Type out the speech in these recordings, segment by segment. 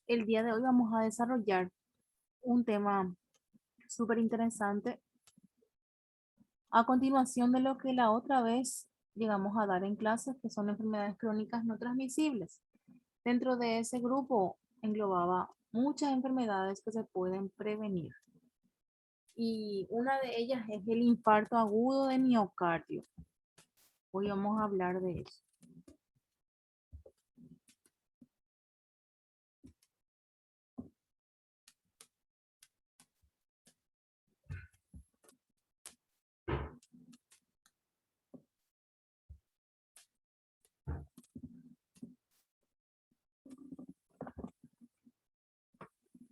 El día de hoy vamos a desarrollar un tema súper interesante a continuación de lo que la otra vez llegamos a dar en clases, que son enfermedades crónicas no transmisibles. Dentro de ese grupo englobaba muchas enfermedades que se pueden prevenir. Y una de ellas es el infarto agudo de miocardio. Hoy vamos a hablar de eso.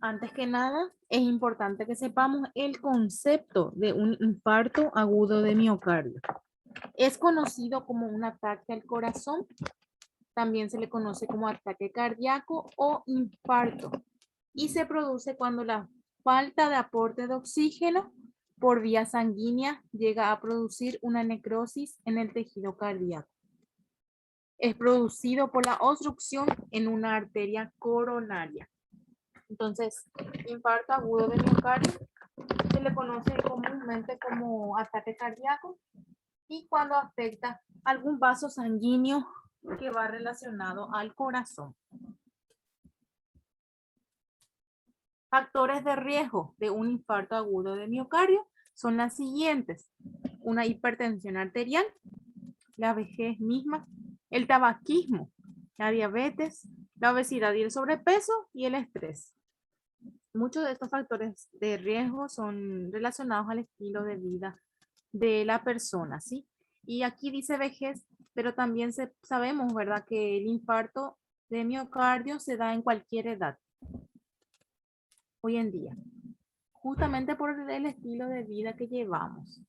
Antes que nada, es importante que sepamos el concepto de un infarto agudo de miocardio. Es conocido como un ataque al corazón. También se le conoce como ataque cardíaco o infarto. Y se produce cuando la falta de aporte de oxígeno por vía sanguínea llega a producir una necrosis en el tejido cardíaco. Es producido por la obstrucción en una arteria coronaria. Entonces, infarto agudo de miocardio se le conoce comúnmente como ataque cardíaco y cuando afecta algún vaso sanguíneo que va relacionado al corazón. Factores de riesgo de un infarto agudo de miocardio son las siguientes: una hipertensión arterial, la vejez misma, el tabaquismo, la diabetes, la obesidad y el sobrepeso y el estrés. Muchos de estos factores de riesgo son relacionados al estilo de vida de la persona, ¿sí? Y aquí dice vejez, pero también sabemos, ¿verdad?, que el infarto de miocardio se da en cualquier edad, hoy en día, justamente por el estilo de vida que llevamos.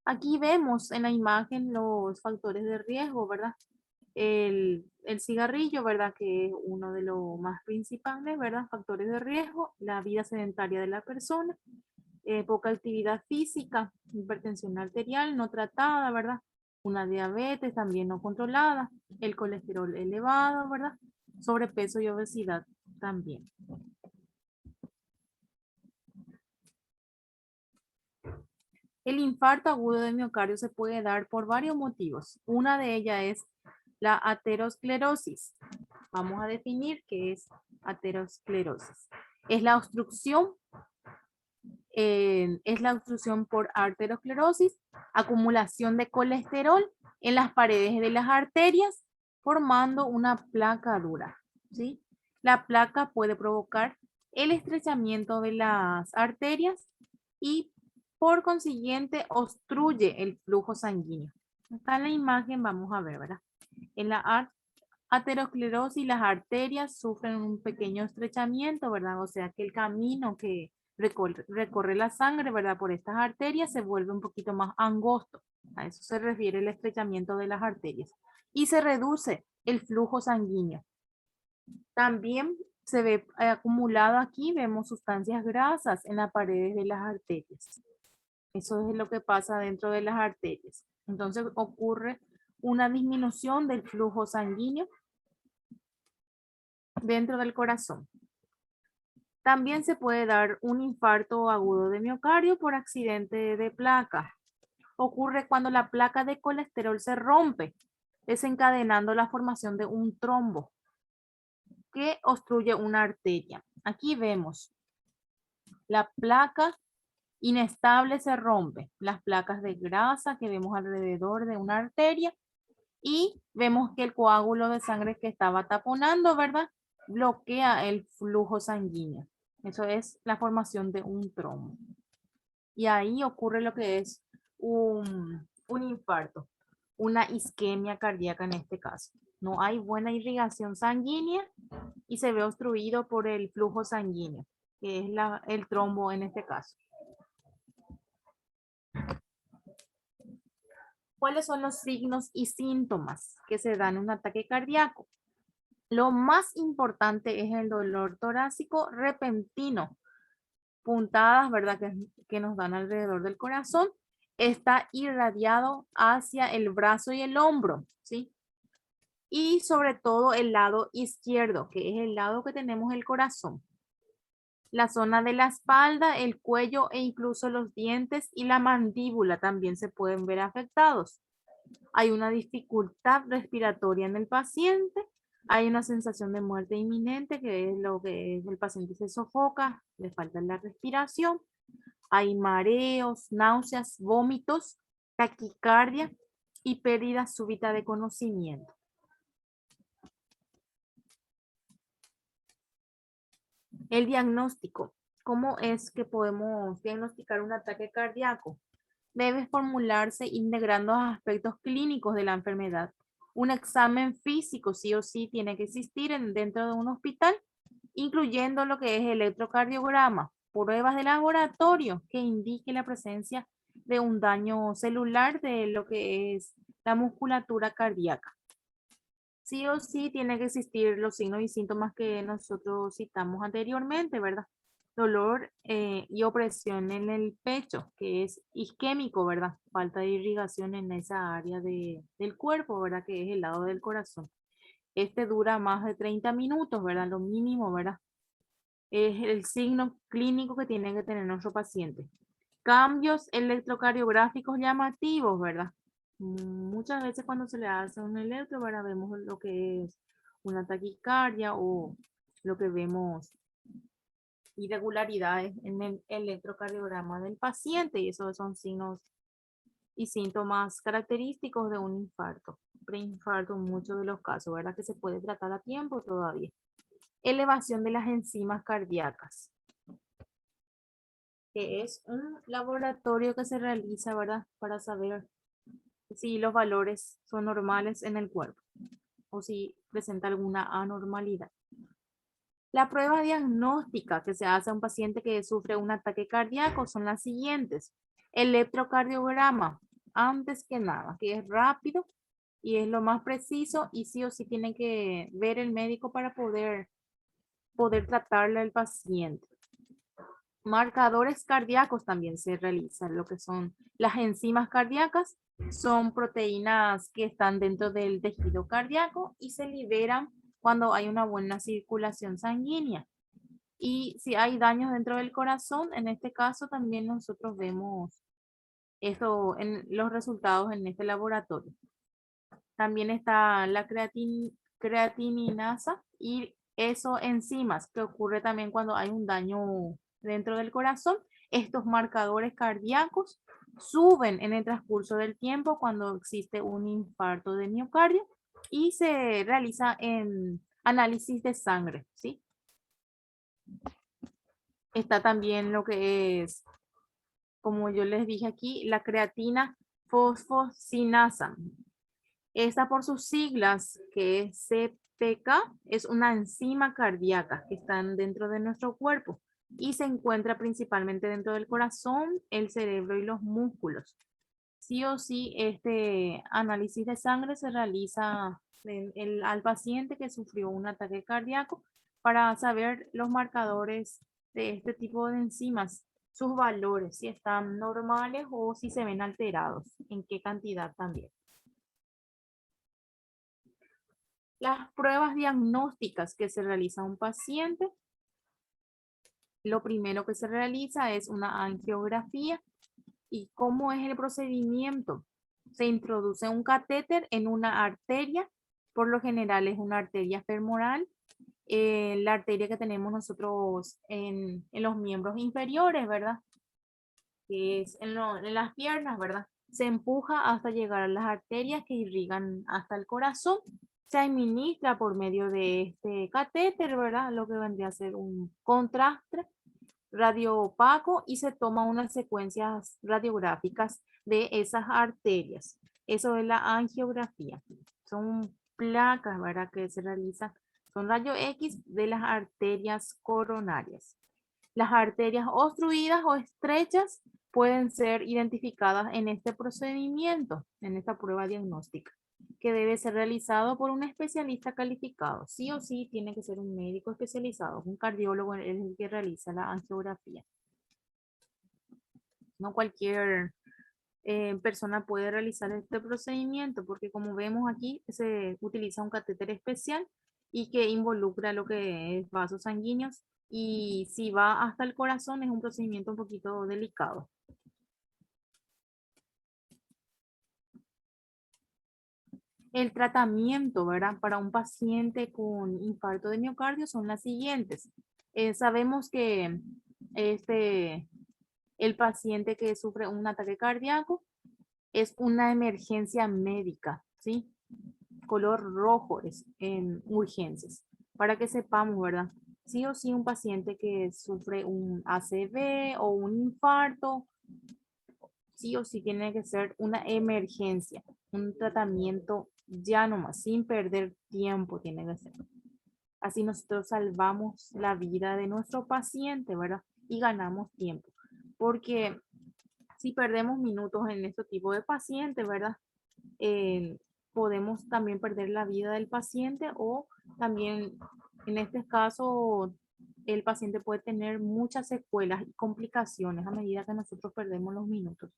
Aquí vemos en la imagen los factores de riesgo, ¿verdad? El cigarrillo, ¿verdad? Que es uno de los más principales, ¿verdad? Factores de riesgo, la vida sedentaria de la persona, poca actividad física, hipertensión arterial no tratada, ¿verdad? Una diabetes también no controlada, el colesterol elevado, ¿verdad? Sobrepeso y obesidad también. El infarto agudo de miocardio se puede dar por varios motivos. Una de ellas es la aterosclerosis. Vamos a definir qué es aterosclerosis. Es la obstrucción por arteriosclerosis, acumulación de colesterol en las paredes de las arterias, formando una placa dura, ¿sí? La placa puede provocar el estrechamiento de las arterias y por consiguiente obstruye el flujo sanguíneo. Acá en la imagen vamos a ver, ¿verdad? En la aterosclerosis las arterias sufren un pequeño estrechamiento, ¿verdad? O sea que el camino que recorre la sangre, ¿verdad? Por estas arterias se vuelve un poquito más angosto. A eso se refiere el estrechamiento de las arterias. Y se reduce el flujo sanguíneo. También se ve acumulado aquí, vemos sustancias grasas en las paredes de las arterias. Eso es lo que pasa dentro de las arterias. Entonces ocurre una disminución del flujo sanguíneo dentro del corazón. También se puede dar un infarto agudo de miocardio por accidente de placa. Ocurre cuando la placa de colesterol se rompe, desencadenando la formación de un trombo que obstruye una arteria. Aquí vemos la placa inestable se rompe, las placas de grasa que vemos alrededor de una arteria y vemos que el coágulo de sangre que estaba taponando, ¿verdad? Bloquea el flujo sanguíneo. Eso es la formación de un trombo. Y ahí ocurre lo que es un infarto, una isquemia cardíaca en este caso. No hay buena irrigación sanguínea y se ve obstruido por el flujo sanguíneo, que es el trombo en este caso. ¿Cuáles son los signos y síntomas que se dan en un ataque cardíaco? Lo más importante es el dolor torácico repentino, puntadas, ¿verdad? Que nos dan alrededor del corazón. Está irradiado hacia el brazo y el hombro, ¿sí? y sobre todo el lado izquierdo, que es el lado que tenemos el corazón. La zona de la espalda, el cuello e incluso los dientes y la mandíbula también se pueden ver afectados. Hay una dificultad respiratoria en el paciente, hay una sensación de muerte inminente, que es lo que el paciente se sofoca, le falta la respiración, hay mareos, náuseas, vómitos, taquicardia y pérdida súbita de conocimiento. El diagnóstico. ¿Cómo es que podemos diagnosticar un ataque cardíaco? Debe formularse integrando los aspectos clínicos de la enfermedad. Un examen físico sí o sí tiene que existir dentro de un hospital, incluyendo lo que es electrocardiograma, pruebas de laboratorio que indique la presencia de un daño celular de lo que es la musculatura cardíaca. Sí o sí tiene que existir los signos y síntomas que nosotros citamos anteriormente, ¿verdad? Dolor y opresión en el pecho, que es isquémico, ¿verdad? Falta de irrigación en esa área del cuerpo, ¿verdad? Que es el lado del corazón. Este dura más de 30 minutos, ¿verdad? Lo mínimo, ¿verdad? Es el signo clínico que tiene que tener nuestro paciente. Cambios electrocardiográficos llamativos, ¿verdad? Muchas veces cuando se le hace un electro, ¿verdad? Vemos lo que es una taquicardia o lo que vemos irregularidades en el electrocardiograma del paciente y esos son signos y síntomas característicos de un infarto, preinfarto en muchos de los casos, ¿verdad? Que se puede tratar a tiempo todavía. Elevación de las enzimas cardíacas, que es un laboratorio que se realiza, ¿verdad? Para saber si los valores son normales en el cuerpo o si presenta alguna anormalidad. La prueba diagnóstica que se hace a un paciente que sufre un ataque cardíaco son las siguientes. Electrocardiograma, antes que nada, que es rápido y es lo más preciso y sí o sí tiene que ver el médico para poder tratarle al paciente. Marcadores cardíacos también se realizan, lo que son las enzimas cardíacas, son proteínas que están dentro del tejido cardíaco y se liberan cuando hay una buena circulación sanguínea. Y si hay daños dentro del corazón, en este caso también nosotros vemos eso en los resultados en este laboratorio. También está la creatininasa y eso enzimas que ocurre también cuando hay un daño dentro del corazón. Estos marcadores cardíacos suben en el transcurso del tiempo cuando existe un infarto de miocardio y se realiza en análisis de sangre, ¿sí? Está también lo que es, como yo les dije aquí, la creatina fosfosinasa. Esta por sus siglas, que es CPK, es una enzima cardíaca que está dentro de nuestro cuerpo y se encuentra principalmente dentro del corazón, el cerebro y los músculos. Sí o sí, este análisis de sangre se realiza al paciente que sufrió un ataque cardíaco para saber los marcadores de este tipo de enzimas, sus valores, si están normales o si se ven alterados, en qué cantidad también. Las pruebas diagnósticas que se realiza a un paciente, lo primero que se realiza es una angiografía. ¿Y cómo es el procedimiento? Se introduce un catéter en una arteria, por lo general es una arteria femoral, la arteria que tenemos nosotros en los miembros inferiores, ¿verdad? Que es en las piernas, ¿verdad? Se empuja hasta llegar a las arterias que irrigan hasta el corazón. Se administra por medio de este catéter, ¿verdad? Lo que vendría a ser un contraste radio opaco y se toma unas secuencias radiográficas de esas arterias. Eso es la angiografía. Son placas, ¿verdad? Que se realizan, son rayos X de las arterias coronarias. Las arterias obstruidas o estrechas pueden ser identificadas en este procedimiento, en esta prueba diagnóstica, que debe ser realizado por un especialista calificado. Sí o sí tiene que ser un médico especializado, un cardiólogo el que realiza la angiografía. No cualquier persona puede realizar este procedimiento, porque como vemos aquí, se utiliza un catéter especial y que involucra lo que es vasos sanguíneos, y si va hasta el corazón es un procedimiento un poquito delicado. El tratamiento, ¿verdad? Para un paciente con infarto de miocardio son las siguientes. Sabemos que este, el paciente que sufre un ataque cardíaco es una emergencia médica, ¿sí? Color rojo es en urgencias. Para que sepamos, ¿verdad? Sí o sí un paciente que sufre un ACV o un infarto, sí o sí tiene que ser una emergencia, un tratamiento ya nomás, sin perder tiempo tiene que ser. Así nosotros salvamos la vida de nuestro paciente, ¿verdad? Y ganamos tiempo. Porque si perdemos minutos en este tipo de pacientes, ¿verdad? Eh, podemos también perder la vida del paciente, o también en este caso el paciente puede tener muchas secuelas y complicaciones a medida que nosotros perdemos los minutos.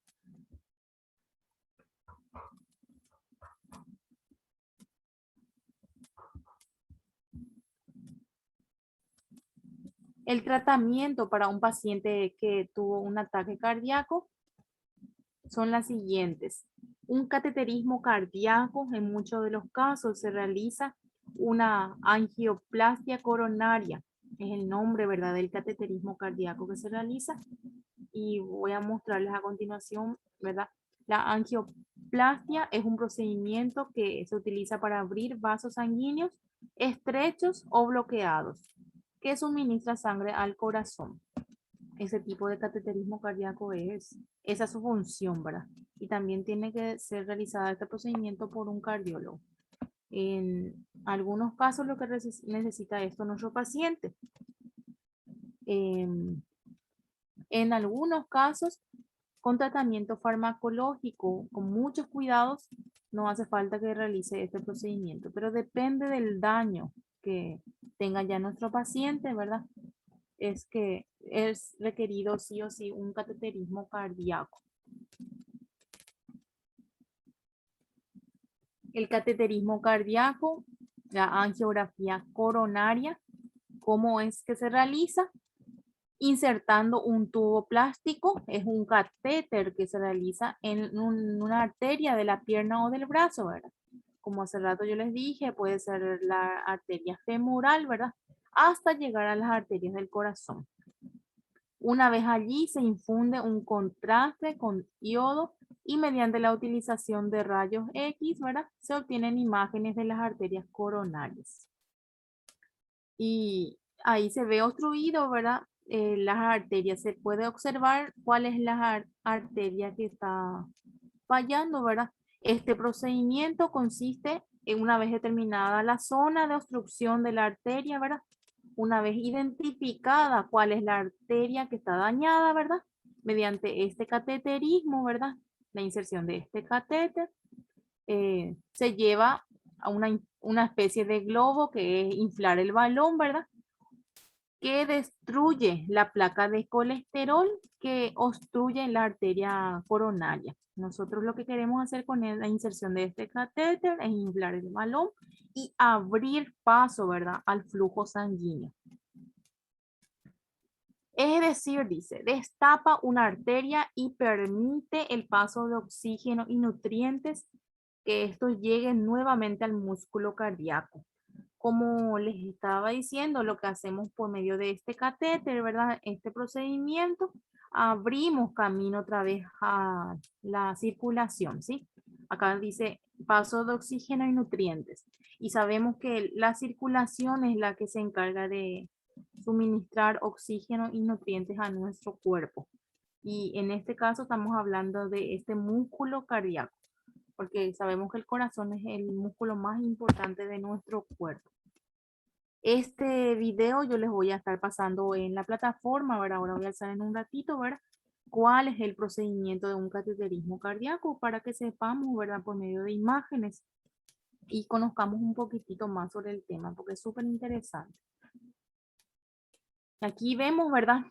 El tratamiento para un paciente que tuvo un ataque cardíaco son las siguientes. Un cateterismo cardíaco, en muchos de los casos se realiza una angioplastia coronaria. Es el nombre, ¿verdad?, del cateterismo cardíaco que se realiza. Y voy a mostrarles a continuación, ¿verdad? La angioplastia es un procedimiento que se utiliza para abrir vasos sanguíneos estrechos o bloqueados que suministra sangre al corazón. Ese tipo de cateterismo cardíaco esa es su función, ¿verdad? Y también tiene que ser realizada este procedimiento por un cardiólogo. En algunos casos lo que necesita esto nuestro paciente. En algunos casos, con tratamiento farmacológico, con muchos cuidados, no hace falta que realice este procedimiento, pero depende del daño que tenga ya nuestro paciente, ¿verdad? Es que es requerido sí o sí un cateterismo cardíaco. El cateterismo cardíaco, la angiografía coronaria, ¿cómo es que se realiza? Insertando un tubo plástico, es un catéter que se realiza en una arteria de la pierna o del brazo, ¿verdad? Como hace rato yo les dije, puede ser la arteria femoral, ¿verdad? Hasta llegar a las arterias del corazón. Una vez allí se infunde un contraste con iodo y mediante la utilización de rayos X, ¿verdad? Se obtienen imágenes de las arterias coronarias. Y ahí se ve obstruido, ¿verdad? Las arterias. Se puede observar cuál es la arteria que está fallando, ¿verdad? Este procedimiento consiste en, una vez determinada la zona de obstrucción de la arteria, ¿verdad? Una vez identificada cuál es la arteria que está dañada, ¿verdad? Mediante este cateterismo, ¿verdad? La inserción de este catéter se lleva a una especie de globo que es inflar el balón, ¿verdad? Que destruye la placa de colesterol que obstruye la arteria coronaria. Nosotros lo que queremos hacer con la inserción de este catéter es inflar el balón y abrir paso, ¿verdad?, al flujo sanguíneo. Es decir, dice, destapa una arteria y permite el paso de oxígeno y nutrientes, que estos lleguen nuevamente al músculo cardíaco. Como les estaba diciendo, lo que hacemos por medio de este catéter, ¿verdad? Este procedimiento, abrimos camino otra vez a la circulación, ¿sí? Acá dice paso de oxígeno y nutrientes. Y sabemos que la circulación es la que se encarga de suministrar oxígeno y nutrientes a nuestro cuerpo. Y en este caso estamos hablando de este músculo cardíaco, porque sabemos que el corazón es el músculo más importante de nuestro cuerpo. Este video yo les voy a estar pasando en la plataforma, ¿verdad? Ahora voy a hacer en un ratito, ¿verdad? ¿Cuál es el procedimiento de un cateterismo cardíaco para que sepamos, ¿verdad? Por medio de imágenes y conozcamos un poquitito más sobre el tema, porque es súper interesante. Aquí vemos, ¿verdad?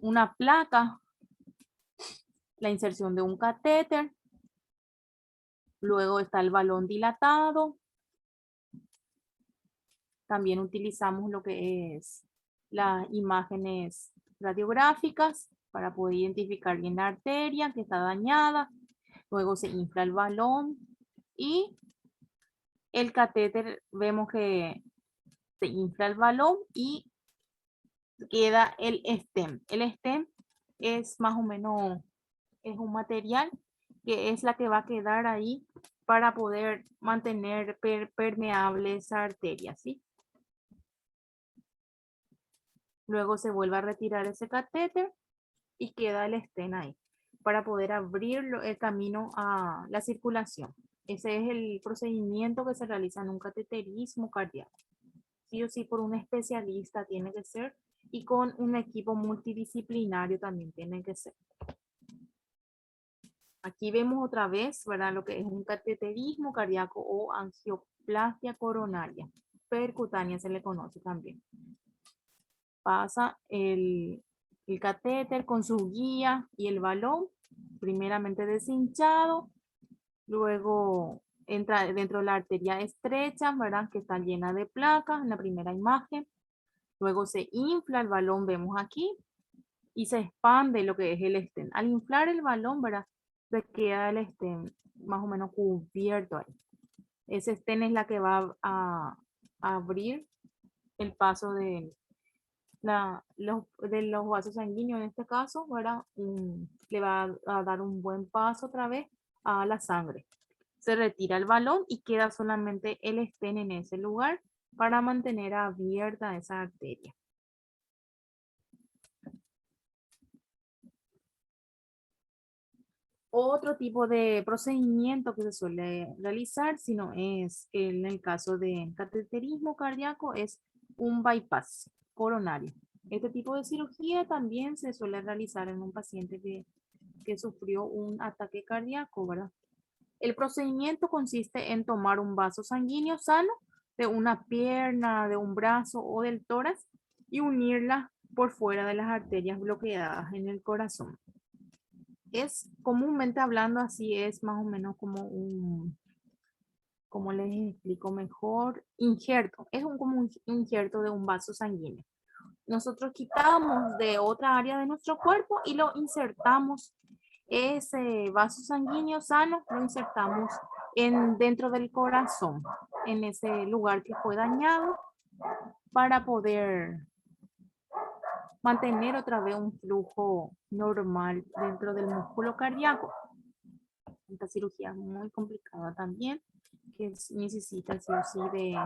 Una placa, la inserción de un catéter Luego está el balón dilatado. También utilizamos lo que es las imágenes radiográficas para poder identificar bien la arteria que está dañada. Luego se infla el balón y el catéter, vemos que se infla el balón y queda el stem. El stem es más o menos, es un material que es la que va a quedar ahí para poder mantener permeable esa arteria, ¿sí? Luego se vuelve a retirar ese catéter y queda el stent ahí para poder abrir el camino a la circulación. Ese es el procedimiento que se realiza en un cateterismo cardíaco. Sí o sí por un especialista tiene que ser y con un equipo multidisciplinario también tiene que ser. Aquí vemos otra vez, ¿verdad? Lo que es un cateterismo cardíaco o angioplastia coronaria. Percutánea se le conoce también. Pasa el catéter con su guía y el balón, primeramente deshinchado, luego entra dentro de la arteria estrecha, ¿verdad? Que está llena de placas en la primera imagen. Luego se infla el balón, vemos aquí, y se expande lo que es el stent. Al inflar el balón, ¿verdad? Se queda el stent más o menos cubierto ahí. Ese stent es la que va a abrir el paso de los vasos sanguíneos en este caso, ¿verdad? Le va a dar un buen paso otra vez a la sangre. Se retira el balón y queda solamente el stent en ese lugar para mantener abierta esa arteria. Otro tipo de procedimiento que se suele realizar, si no es en el caso de cateterismo cardíaco, es un bypass coronario. Este tipo de cirugía también se suele realizar en un paciente que sufrió un ataque cardíaco, ¿verdad? El procedimiento consiste en tomar un vaso sanguíneo sano de una pierna, de un brazo o del tórax y unirla por fuera de las arterias bloqueadas en el corazón. Es comúnmente hablando así, es más o menos como un, como les explico mejor, injerto. Es como un injerto de un vaso sanguíneo. Nosotros quitamos de otra área de nuestro cuerpo y lo insertamos, ese vaso sanguíneo sano, lo insertamos dentro del corazón, en ese lugar que fue dañado, para poder mantener otra vez un flujo normal dentro del músculo cardíaco. Esta cirugía es muy complicada también, que necesita sí o sí de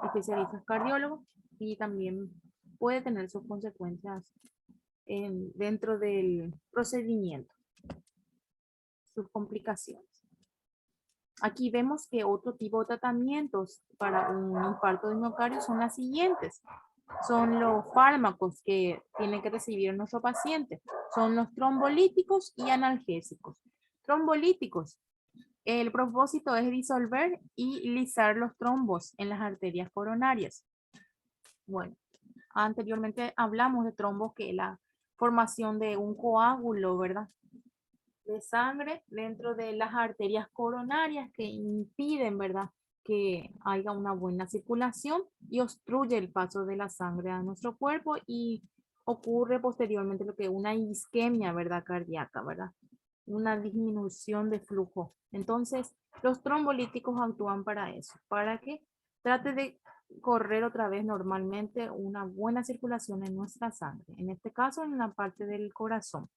especialistas cardiólogos y también puede tener sus consecuencias dentro del procedimiento, sus complicaciones. Aquí vemos que otro tipo de tratamientos para un infarto de miocardio son las siguientes. Son los fármacos que tiene que recibir nuestro paciente. Son los trombolíticos y analgésicos. Trombolíticos. El propósito es disolver y lisar los trombos en las arterias coronarias. Bueno, anteriormente hablamos de trombos, que es la formación de un coágulo, ¿verdad? De sangre dentro de las arterias coronarias que impiden, ¿verdad? Que haya una buena circulación y obstruye el paso de la sangre a nuestro cuerpo y ocurre posteriormente lo que es una isquemia, ¿verdad? Cardíaca, ¿verdad? Una disminución de flujo. Entonces, los trombolíticos actúan para eso, para que trate de correr otra vez normalmente una buena circulación en nuestra sangre, en este caso en la parte del corazón.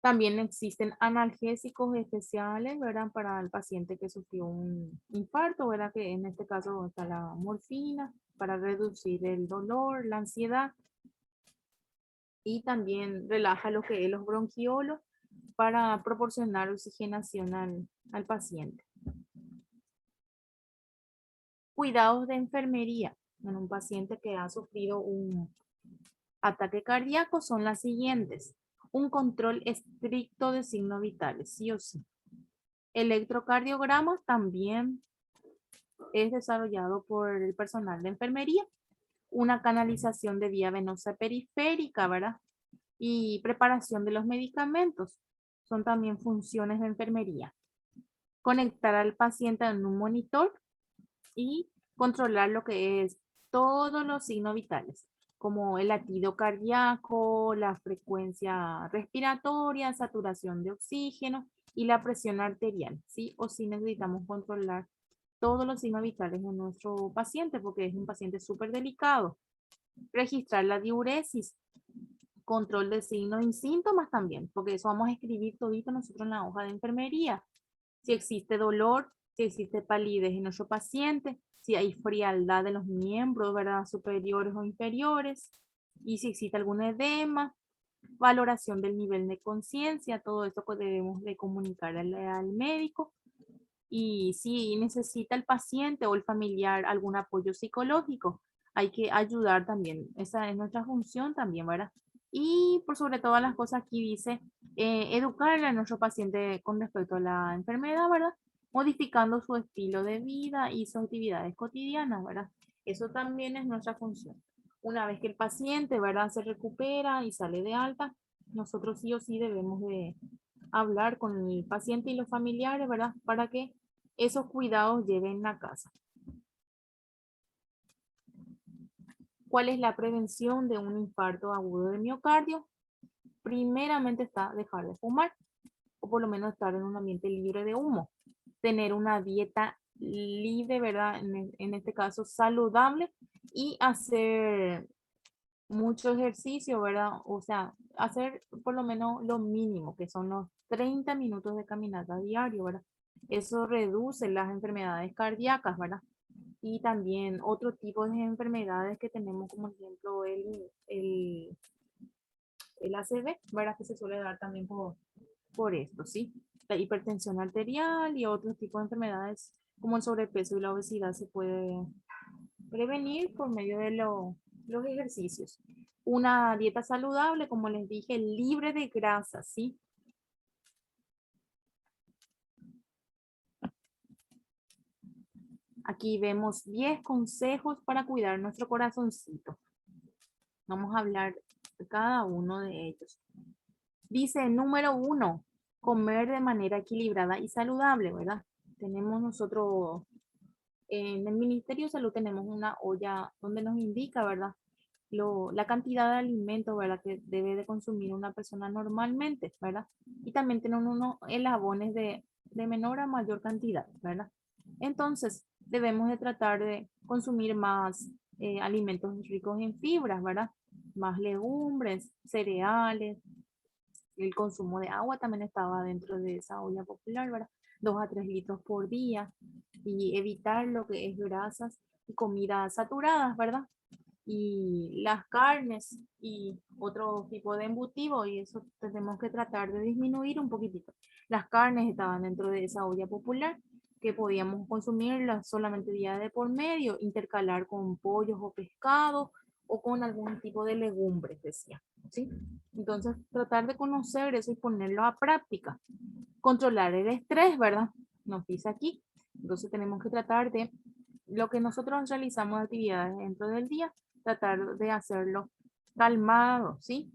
También existen analgésicos especiales, ¿verdad? Para el paciente que sufrió un infarto, ¿verdad? Que en este caso está la morfina para reducir el dolor, la ansiedad. Y también relaja lo que es los bronquiolos para proporcionar oxigenación al paciente. Cuidados de enfermería en un paciente que ha sufrido un ataque cardíaco son las siguientes. Un control estricto de signos vitales, sí o sí. Electrocardiograma también es desarrollado por el personal de enfermería. Una canalización de vía venosa periférica, ¿verdad? Y preparación de los medicamentos son también funciones de enfermería. conectar al paciente en un monitor y controlar lo que es todos los signos vitales, como el latido cardíaco, la frecuencia respiratoria, saturación de oxígeno y la presión arterial, ¿sí? O si necesitamos controlar todos los signos vitales de nuestro paciente, porque es un paciente súper delicado. Registrar la diuresis, control de signos y síntomas también, porque eso vamos a escribir todito nosotros en la hoja de enfermería. Si existe dolor, si existe palidez en nuestro paciente, si hay frialdad de los miembros, ¿verdad? Superiores o inferiores, y si existe algún edema, valoración del nivel de conciencia, todo esto que debemos de comunicar al médico. Y si necesita el paciente o el familiar algún apoyo psicológico, hay que ayudar también. Esa es nuestra función también, ¿verdad? Y por sobre todas las cosas aquí dice, educar a nuestro paciente con respecto a la enfermedad, ¿verdad? Modificando su estilo de vida y sus actividades cotidianas, ¿verdad? Eso también es nuestra función. Una vez que el paciente, ¿verdad? Se recupera y sale de alta, nosotros sí o sí debemos de hablar con el paciente y los familiares, ¿verdad? Para que esos cuidados lleguen a casa. ¿Cuál es la prevención de un infarto agudo de miocardio? Primeramente está dejar de fumar, o por lo menos estar en un ambiente libre de humo. Tener una dieta libre, ¿verdad? En este caso, saludable y hacer mucho ejercicio, ¿verdad? O sea, hacer por lo menos lo mínimo, que son los 30 minutos de caminata diario, ¿verdad? Eso reduce las enfermedades cardíacas, ¿verdad? Y también otro tipo de enfermedades que tenemos, como ejemplo el ACV, ¿verdad? Que se suele dar también por esto, ¿sí? La hipertensión arterial y otros tipos de enfermedades como el sobrepeso y la obesidad se puede prevenir por medio de los ejercicios. Una dieta saludable, como les dije, libre de grasa, ¿sí? Aquí vemos 10 consejos para cuidar nuestro corazoncito. Vamos a hablar de cada uno de ellos. Dice, número 1, comer de manera equilibrada y saludable, ¿verdad? Tenemos nosotros, en el Ministerio de Salud tenemos una olla donde nos indica, ¿verdad? La cantidad de alimentos, ¿verdad? Que debe de consumir una persona normalmente, ¿verdad? Y también tenemos unos elabones de menor a mayor cantidad, ¿verdad? Entonces, debemos de tratar de consumir más alimentos ricos en fibras, ¿verdad? Más legumbres, cereales, el consumo de agua también estaba dentro de esa olla popular, ¿verdad? 2 a 3 litros por día y evitar lo que es grasas y comidas saturadas, ¿verdad? Y las carnes y otro tipo de embutido y eso tenemos que tratar de disminuir un poquitito. Las carnes estaban dentro de esa olla popular que podíamos consumirlas solamente día de por medio, intercalar con pollos o pescados o con algún tipo de legumbres, decía. ¿Sí? Entonces, tratar de conocer eso y ponerlo a práctica. Controlar el estrés, ¿verdad? Nos dice aquí. Entonces, tenemos que tratar de lo que nosotros realizamos actividades dentro del día, tratar de hacerlo calmado, ¿sí?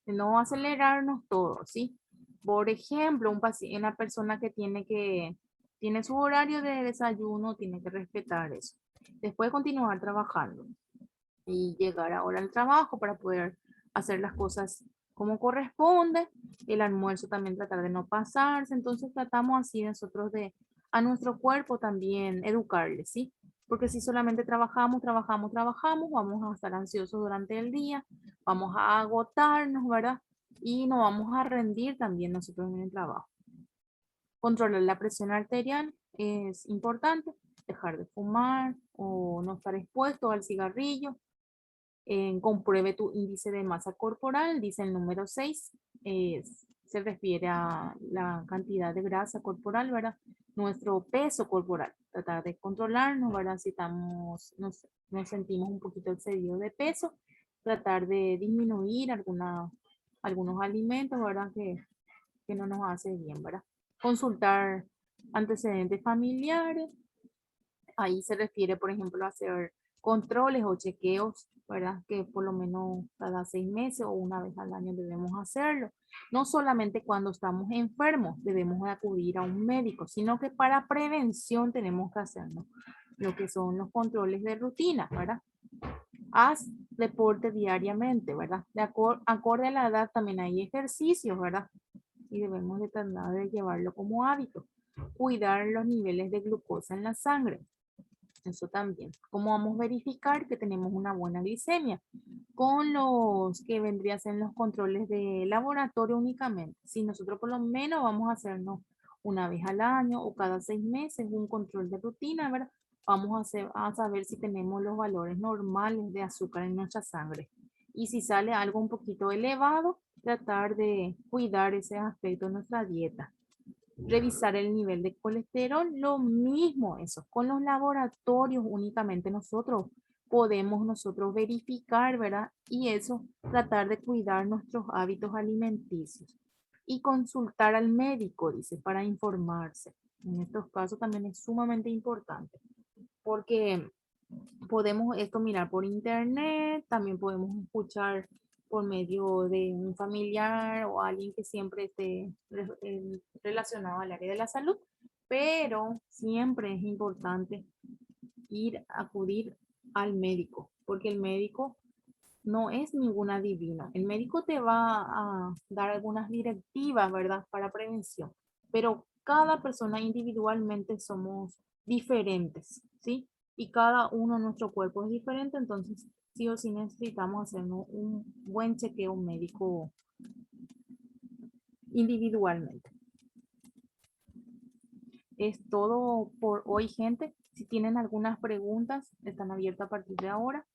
De no acelerarnos todo, ¿sí? Por ejemplo, una persona que tiene su horario de desayuno, tiene que respetar eso. Después continuar trabajando y llegar ahora al trabajo para poder hacer las cosas como corresponde. El almuerzo también tratar de no pasarse. Entonces tratamos así nosotros de a nuestro cuerpo también educarle, ¿sí? Porque si solamente trabajamos, vamos a estar ansiosos durante el día, vamos a agotarnos, ¿verdad? Y no vamos a rendir también nosotros en el trabajo. Controlar la presión arterial es importante, dejar de fumar o no estar expuesto al cigarrillo, compruebe tu índice de masa corporal, dice el número 6, se refiere a la cantidad de grasa corporal, ¿verdad? Nuestro peso corporal, tratar de controlarnos, ¿verdad? Si nos sentimos un poquito excedidos de peso, tratar de disminuir algunos alimentos, ¿verdad? Que no nos hace bien, ¿verdad? Consultar antecedentes familiares, Ahí se refiere, por ejemplo, a hacer controles o chequeos, ¿verdad? Que por lo menos cada 6 meses o una vez al año debemos hacerlo. No solamente cuando estamos enfermos debemos de acudir a un médico, sino que para prevención tenemos que hacerlo. Lo que son los controles de rutina, ¿verdad? Haz deporte diariamente, ¿verdad? Acorde a la edad también hay ejercicios, ¿verdad? Y debemos de tratar de llevarlo como hábito. Cuidar los niveles de glucosa en la sangre. Eso también. ¿Cómo vamos a verificar que tenemos una buena glicemia? Con los que vendrían a ser los controles de laboratorio únicamente. Si nosotros por lo menos vamos a hacernos una vez al año o cada 6 meses un control de rutina, ¿verdad? Vamos a saber si tenemos los valores normales de azúcar en nuestra sangre. Y si sale algo un poquito elevado, tratar de cuidar ese aspecto de nuestra dieta. Revisar el nivel de colesterol, lo mismo eso, con los laboratorios únicamente nosotros verificar, ¿verdad? Y eso, tratar de cuidar nuestros hábitos alimenticios y consultar al médico, dice, para informarse. En estos casos también es sumamente importante porque podemos esto mirar por internet, también podemos escuchar por medio de un familiar o alguien que siempre esté relacionado al área de la salud, pero siempre es importante acudir al médico, porque el médico no es ningún adivino. El médico te va a dar algunas directivas, ¿verdad?, para prevención, pero cada persona individualmente somos diferentes, ¿sí? Y cada uno, nuestro cuerpo es diferente, entonces sí o sí necesitamos hacernos un buen chequeo médico individualmente. Es todo por hoy, gente. Si tienen algunas preguntas, están abiertas a partir de ahora.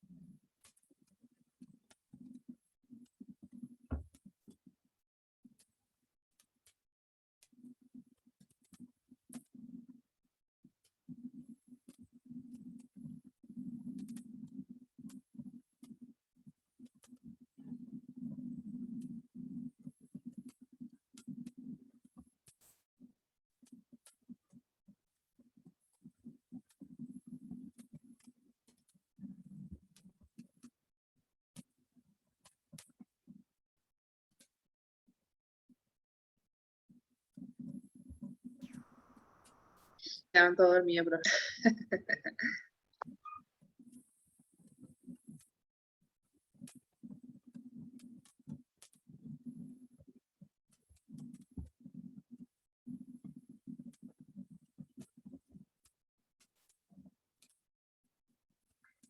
Estaban todos dormidos, profe.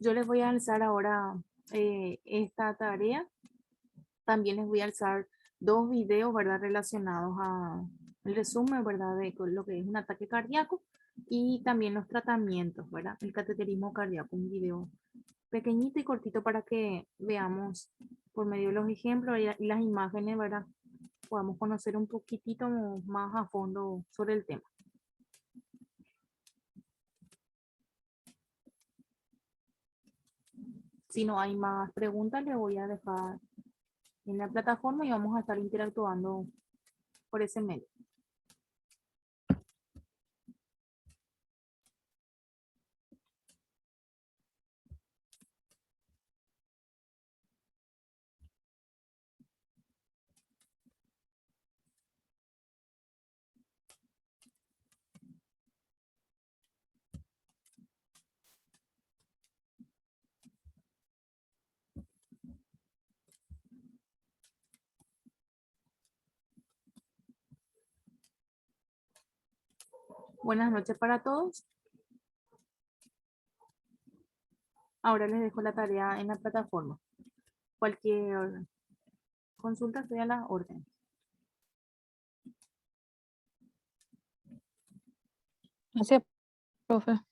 Yo les voy a alzar ahora esta tarea. También les voy a alzar 2 videos, ¿verdad? Relacionados a el resumen, ¿verdad? De lo que es un ataque cardíaco y también los tratamientos, ¿verdad? El cateterismo cardíaco, un video pequeñito y cortito para que veamos por medio de los ejemplos y las imágenes, ¿verdad? Podamos conocer un poquitito más a fondo sobre el tema. Si no hay más preguntas, le voy a dejar en la plataforma y vamos a estar interactuando por ese medio. Buenas noches para todos. Ahora les dejo la tarea en la plataforma. Cualquier consulta estoy a la orden. Gracias, profe.